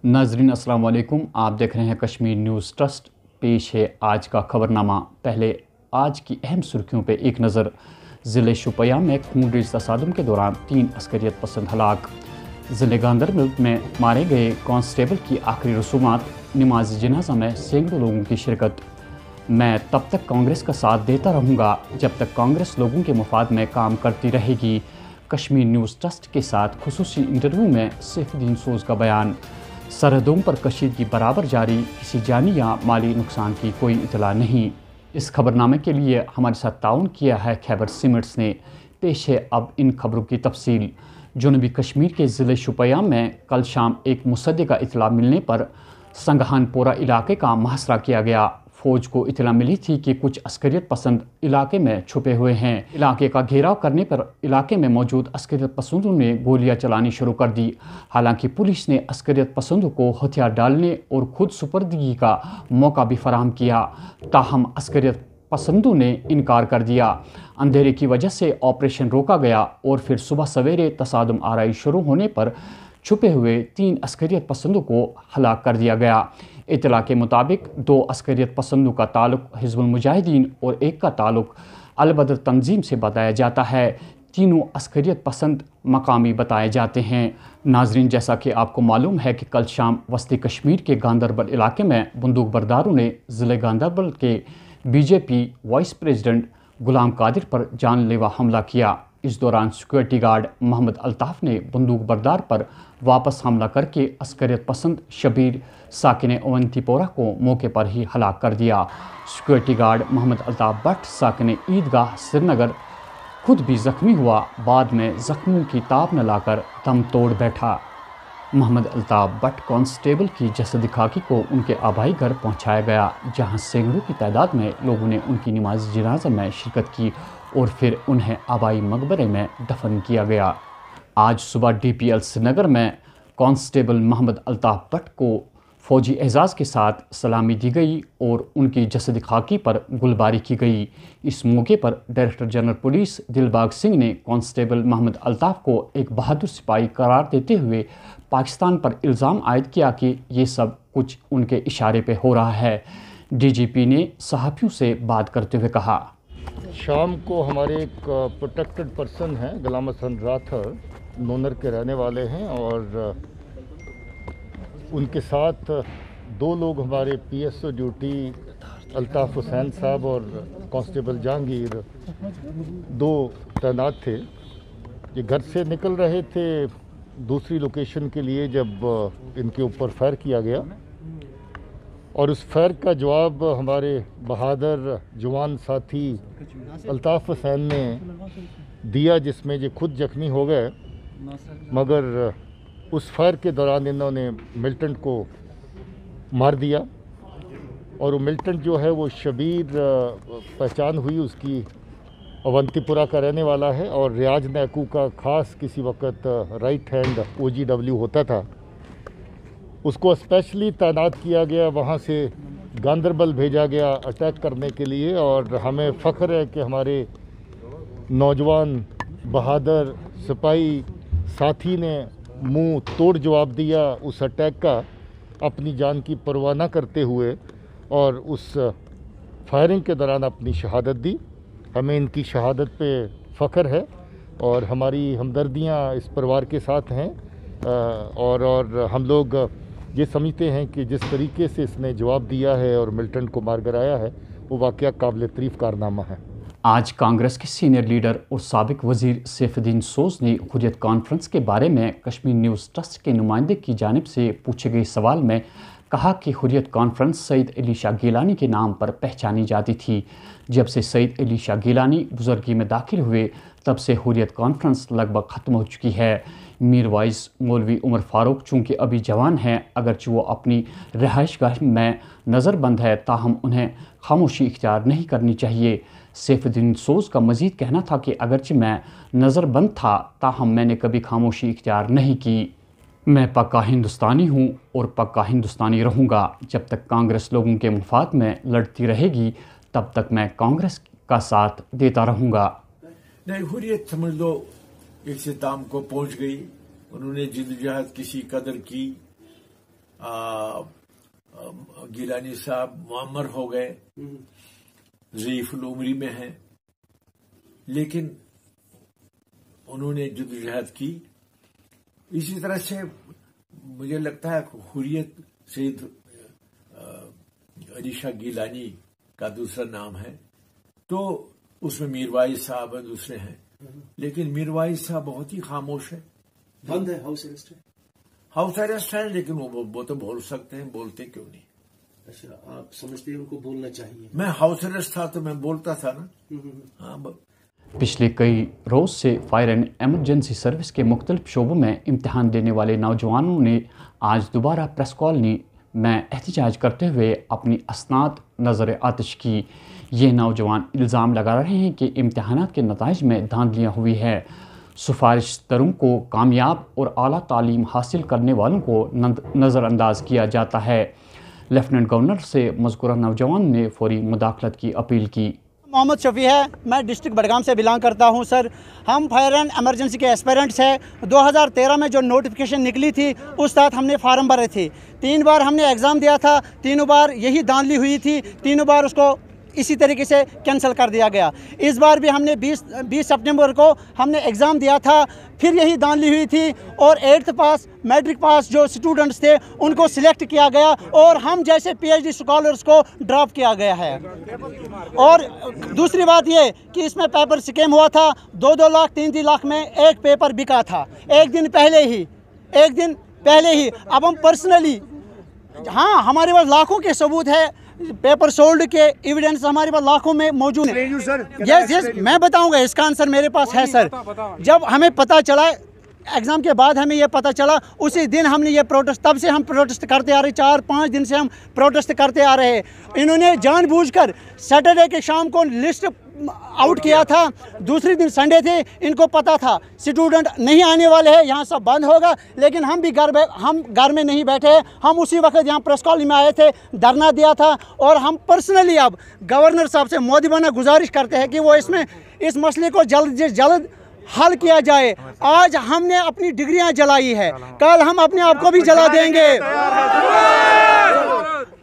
नाजरीन अस्सलाम वालेकुम। आप देख रहे हैं कश्मीर न्यूज़ ट्रस्ट। पेश है आज का खबरनामा। पहले आज की अहम सुर्खियों पे एक नज़र। ज़िले शुपिया में खूनरेज़ तसादुम के दौरान 3 अस्करियत पसंद हलाक। ज़िले गांदरबल में मारे गए कांस्टेबल की आखिरी रसूमात। नमाज जनाजा में सैकड़ों लोगों की शिरकत। मैं तब तक कांग्रेस का साथ देता रहूँगा जब तक कांग्रेस लोगों के मफाद में काम करती रहेगी। कश्मीर न्यूज़ ट्रस्ट के साथ खुसूसी इंटरव्यू में सैफुद्दीन सोज़ का बयान। सरहदों पर कशीदगी बराबर जारी, किसी जानी या माली नुकसान की कोई इतला नहीं। इस खबरनामे के लिए हमारे साथ ताउन किया है खैबर सीमेंट्स ने। पेश है अब इन खबरों की तफसील। जनूबी कश्मीर के ज़िले शुपिया में कल शाम एक मुसद्दे का इतला मिलने पर संगहानपोरा इलाके का मुहासरा किया गया। फ़ौज को इतला मिली थी कि कुछ अस्करियत पसंद इलाके में छुपे हुए हैं। इलाके का घेराव करने पर इलाके में मौजूद अस्करियत पसंदों ने गोलियां चलानी शुरू कर दी। हालांकि पुलिस ने अस्करियत पसंदों को हथियार डालने और खुद सुपर्दगी का मौका भी फराहम किया, ताहम अस्करियत पसंदों ने इनकार कर दिया। अंधेरे की वजह से ऑपरेशन रोका गया और फिर सुबह सवेरे तसादुम आराई शुरू होने पर छुपे हुए 3 अस्करियत पसंदों को हलाक कर दिया गया। इतला के मुताबिक 2 अस्करियत पसंदों का ताल्लुक हिज़्बुल मुजाहिदीन और एक का ताल्लुक अल-बद्र तंजीम से बताया जाता है। तीनों अस्करियत पसंद मकामी बताए जाते हैं। नाजरीन, जैसा कि आपको मालूम है कि कल शाम वस्ती कश्मीर के गांदरबल इलाके में बंदूक बरदारों ने ज़िले गांदरबल के BJP vice president Ghulam Qadir पर जानलेवा हमला किया। इस दौरान सिक्योरिटी गार्ड मोहम्मद अल्ताफ़ ने बंदूक बरदार पर वापस हमला करके अस्करियत पसंद शबीर साकिन अवंतीपोरा को मौके पर ही हलाक कर दिया। सिक्योरिटी गार्ड मोहम्मद अल्ताफ़ भट्ट साकिन ईदगाह श्रीनगर खुद भी ज़ख्मी हुआ। बाद में ज़ख्मों की ताब न लाकर दम तोड़ बैठा। मोहम्मद अल्ताफ़ भट्ट कांस्टेबल की जसद खाकी को उनके आबाई घर पहुंचाया गया, जहां सैकड़ों की तादाद में लोगों ने उनकी नमाज जनाजा में शिरकत की और फिर उन्हें आबाई मकबरे में दफन किया गया। आज सुबह DPL श्रीनगर में कांस्टेबल मोहम्मद अल्ताफ़ भट्ट को फ़ौजी एजाज़ के साथ सलामी दी गई और उनकी जसद खाकी पर गुलबारी की गई। इस मौके पर director general police Dilbag Singh ने कांस्टेबल मोहम्मद अल्ताफ़ को एक बहादुर सिपाही करार देते हुए पाकिस्तान पर इल्ज़ाम आयद किया कि ये सब कुछ उनके इशारे पे हो रहा है। DGP ने सहाफ़ियों से बात करते हुए कहा, शाम को हमारे एक प्रोटेक्टेड पर्सन हैं गुलाम हसन राठौर, नोनर के रहने वाले हैं, और उनके साथ 2 लोग हमारे PSO ड्यूटी अल्ताफ़ हुसैन साहब और कांस्टेबल जहांगीर 2 तैनात थे। ये घर से निकल रहे थे दूसरी लोकेशन के लिए जब इनके ऊपर फायर किया गया, और उस फायर का जवाब हमारे बहादुर जवान साथी अल्ताफ़ हुसैन ने दिया, जिसमें ये खुद जख्मी हो गए। मगर उस फायर के दौरान इन्होंने मिलिटेंट को मार दिया, और वो मिलिटेंट जो है वो शबीर पहचान हुई, उसकी अवंतीपुरा का रहने वाला है और रियाज नैकू का खास किसी वक्त राइट हैंड OGW होता था। उसको स्पेशली तैनात किया गया, वहाँ से गांदरबल भेजा गया अटैक करने के लिए। और हमें फ़ख्र है कि हमारे नौजवान बहादुर सिपाही साथी ने मुंह तोड़ जवाब दिया उस अटैक का, अपनी जान की परवाह न करते हुए, और उस फायरिंग के दौरान अपनी शहादत दी। हमें इनकी शहादत पे फ़ख्र है और हमारी हमदर्दियाँ इस परिवार के साथ हैं। और हम लोग ये समझते हैं कि जिस तरीके से इसने जवाब दिया है और मिलिटेंट को मार गिराया है, वो वाक़या काबिल तारीफ़ कारनामा है। आज कांग्रेस के सीनियर लीडर और साबिक वज़ीर सैफुद्दीन सोज़ ने हुर्रियत कॉन्फ्रेंस के बारे में कश्मीर न्यूज़ ट्रस्ट के नुमाइंदे की जानिब से पूछे गए सवाल में कहा कि हुर्रियत कॉन्फ्रेंस सईद अली शाह गिलानी के नाम पर पहचानी जाती थी। जब से सईद अली शाह गिलानी बुजुर्गी में दाखिल हुए, तब से हुर्रियत कॉन्फ्रेंस लगभग ख़त्म हो चुकी है। मीर वाइस मौलवी उमर फ़ारूक चूँकि अभी जवान हैं, अगरचे वो अपनी रिहाइशगाह में नज़रबंद है, ताहम उन्हें खामोशी इख्तियार नहीं करनी चाहिए। सैफुद्दीन सोज़ का मज़ीद कहना था कि अगरचे मैं नज़रबंद था, ताहम मैंने कभी खामोशी इख्तियार नहीं की। मैं पक्का हिंदुस्तानी हूँ और पक्का हिंदुस्तानी रहूँगा। जब तक कांग्रेस लोगों के मुफाद में लड़ती रहेगी, तब तक मैं कांग्रेस का साथ देता रहूँगा। नहीं, हुर्रियत समझ लो एक इख्तिताम को पहुँच गई। उन्होंने जिद्दोजहद किसी कदर की, गिलानी साहब मुअम्मर हो गए, ज़ईफ़ुल उमरी में हैं, लेकिन उन्होंने जद्दोजहद की। इसी तरह से मुझे लगता है हुर्रियत सैयद अली शाह गिलानी का दूसरा नाम है, तो उसमें मीरवाइज साहब हैं, दूसरे हैं, लेकिन मीरवाइज साहब बहुत ही खामोश है। बंद है, हाउस अरेस्ट है। हाउस अरेस्ट है, लेकिन वो तो बोल सकते हैं, बोलते क्यों नहीं? अच्छा, आप समझते हैं उनको बोलना चाहिए? मैं हाउस अरेस्ट था तो मैं बोलता था ना। हाँ, पिछले कई रोज़ से फायर एंड एमरजेंसी सर्विस के मुख्तलिफ शोबों में इम्तहान देने वाले नौजवानों ने आज दोबारा प्रेस कॉलोनी में एहतजाज करते हुए अपनी असनाद नज़र आतिश की। ये नौजवान इल्ज़ाम लगा रहे हैं कि इम्तहानात के नताइज में धांधलियाँ हुई है, सिफारिश दरों को कामयाब और आला तालीम हासिल करने वालों को नज़रअंदाज किया जाता है। लेफ्टिनेंट गवर्नर से मज़कूरा नौजवान ने फौरी मुदाखलत की अपील की। मोहम्मद शफी है, मैं डिस्ट्रिक्ट बडगाम से बिलोंग करता हूं सर। हम फायर एंड एमरजेंसी के एस्पिरेंट्स हैं। 2013 में जो नोटिफिकेशन निकली थी उस तहत हमने फार्म भरे थे। 3 बार हमने एग्ज़ाम दिया था, तीनों बार यही धांधली हुई थी, तीनों बार उसको इसी तरीके से कैंसिल कर दिया गया। इस बार भी हमने 20 सितंबर को हमने एग्ज़ाम दिया था, फिर यही धांधली हुई थी और 8th पास मैट्रिक पास जो स्टूडेंट्स थे उनको सिलेक्ट किया गया और हम जैसे PhD स्कॉलर्स को ड्रॉप किया गया है। और दूसरी बात ये कि इसमें पेपर स्कैम हुआ था, 2-2 लाख 3-3 लाख में एक पेपर बिका था एक दिन पहले ही। अब हम पर्सनली, हाँ, हमारे पास लाखों के सबूत है, पेपर सोल्ड के एविडेंस हमारे पास लाखों में मौजूद है। यस, मैं बताऊंगा, इसका आंसर मेरे पास है सर। जब हमें पता चला, एग्ज़ाम के बाद हमें ये पता चला, उसी दिन हमने ये प्रोटेस्ट, तब से हम प्रोटेस्ट करते आ रहे, 4-5 दिन से हम प्रोटेस्ट करते आ रहे हैं। इन्होंने जानबूझकर सैटरडे के शाम को लिस्ट आउट किया था, दूसरे दिन संडे थे, इनको पता था स्टूडेंट नहीं आने वाले हैं, यहाँ सब बंद होगा, लेकिन हम भी घर में नहीं बैठे हैं। हम उसी वक्त यहाँ प्रेस कॉलोनी में आए थे, धरना दिया था और हम पर्सनली अब गवर्नर साहब से मोदिबाना गुजारिश करते हैं कि वो इस मसले को जल्द से जल्द हल किया जाए। आज हमने अपनी डिग्रियां जलाई है, कल हम अपने आप को भी जला देंगे।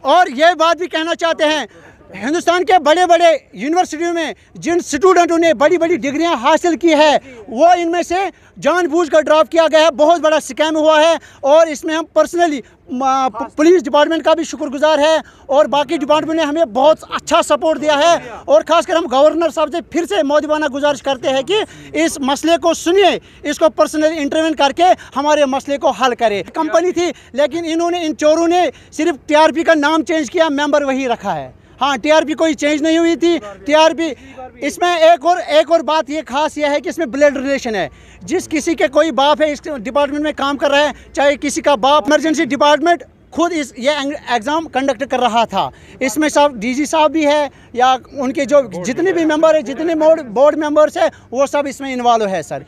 और ये बात भी कहना चाहते हैं, हिंदुस्तान के बड़े बड़े यूनिवर्सिटियों में जिन स्टूडेंटों ने बड़ी बड़ी डिग्रियां हासिल की है, वो इनमें से जानबूझकर ड्रॉप किया गया है। बहुत बड़ा स्कैम हुआ है और इसमें हम पर्सनली पुलिस डिपार्टमेंट का भी शुक्रगुजार है और बाकी डिपार्टमेंट ने हमें बहुत अच्छा सपोर्ट दिया है। और खासकर हम गवर्नर साहब से फिर से मोदिबाना गुजारिश करते हैं कि इस मसले को सुनिए, इसको पर्सनली इंटरवेन करके हमारे मसले को हल करे। कंपनी थी, लेकिन इन चोरों ने सिर्फ TRP का नाम चेंज किया, मेंबर वही रखा है। हाँ, TRP कोई चेंज नहीं हुई थी। TRP इसमें एक और बात ये खास ये है कि इसमें ब्लड रिलेशन है। जिस किसी के कोई बाप है इस डिपार्टमेंट में काम कर रहा है, चाहे किसी का बाप, इमरजेंसी डिपार्टमेंट खुद ये एग्ज़ाम कंडक्ट कर रहा था। इसमें सब DG साहब भी है या उनके जो जितने भी मेंबर है, जितने बोर्ड मेंबर्स है, वो सब इसमें इन्वॉल्व है सर।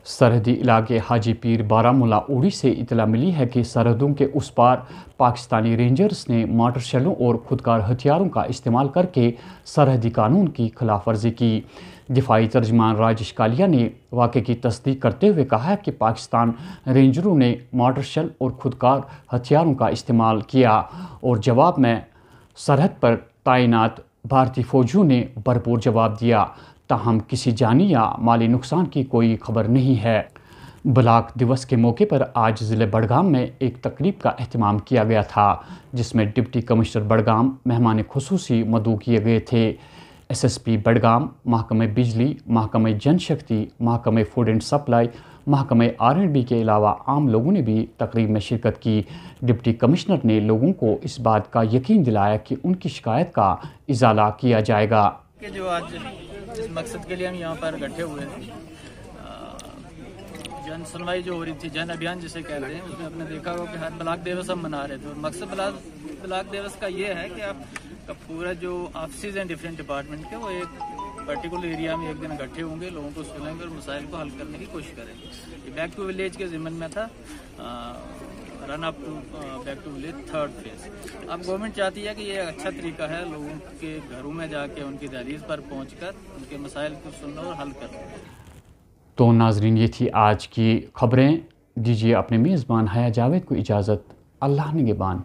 सरहदी इलाके हाजी पीर बारामूला उड़ी से इतला मिली है कि सरहदों के उस पार पाकिस्तानी रेंजर्स ने मोटर शेलों और खुदकार हथियारों का इस्तेमाल करके सरहदी कानून की खिलाफ वर्जी की। दिफाई तर्जमान राजेश कालिया ने वाक़े की तस्दीक करते हुए कहा है कि पाकिस्तान रेंजरों ने मोटर शेल और खुदकार हथियारों का इस्तेमाल किया और जवाब में सरहद पर तैनात भारतीय फ़ौजियों ने भरपूर जवाब दिया। ताहम किसी जानी या माली नुकसान की कोई खबर नहीं है। ब्लॉक दिवस के मौके पर आज ज़िले बडगाम में एक तकरीब का एहतमाम किया गया था, जिसमें डिप्टी कमिश्नर बडगाम मेहमान खुसूसी मदऊ किए गए थे। SSP बडगाम, महकमे बिजली, महकमे जनशक्ति, महकमे फूड एंड सप्लाई, महकमे R&B के अलावा आम लोगों ने भी तकरीब में शिरकत की। डिप्टी कमिश्नर ने लोगों को इस बात का यकीन दिलाया कि उनकी शिकायत का इजाला किया जाएगा। कि जो आज इस मकसद के लिए हम यहाँ पर इकट्ठे हुए हैं, जन सुनवाई जो हो रही थी, जन अभियान जिसे कहते हैं, उसमें आपने देखा होगा कि हर ब्लॉक दिवस हम मना रहे थे। और मकसद ब्लॉक दिवस का ये है कि आपका पूरा जो ऑफिस हैं डिफरेंट डिपार्टमेंट के, वो एक पर्टिकुलर एरिया में एक दिन इकट्ठे होंगे, लोगों को सुनेंगे और मसाइल को हल करने की कोशिश करेंगे। ये बैक टू विलेज के ज़िम्मन में था, run up to back to village 3rd phase. अब गवर्नमेंट चाहती है कि ये अच्छा तरीका है लोगों के घरों में जाके उनकी दहलीज पर पहुंचकर उनके मसाइल को सुनना और हल करना। तो नाजरीन, ये थी आज की खबरें। दीजिए अपने मेज़बान हया जावेद को इजाज़त। اللہ نگہبان.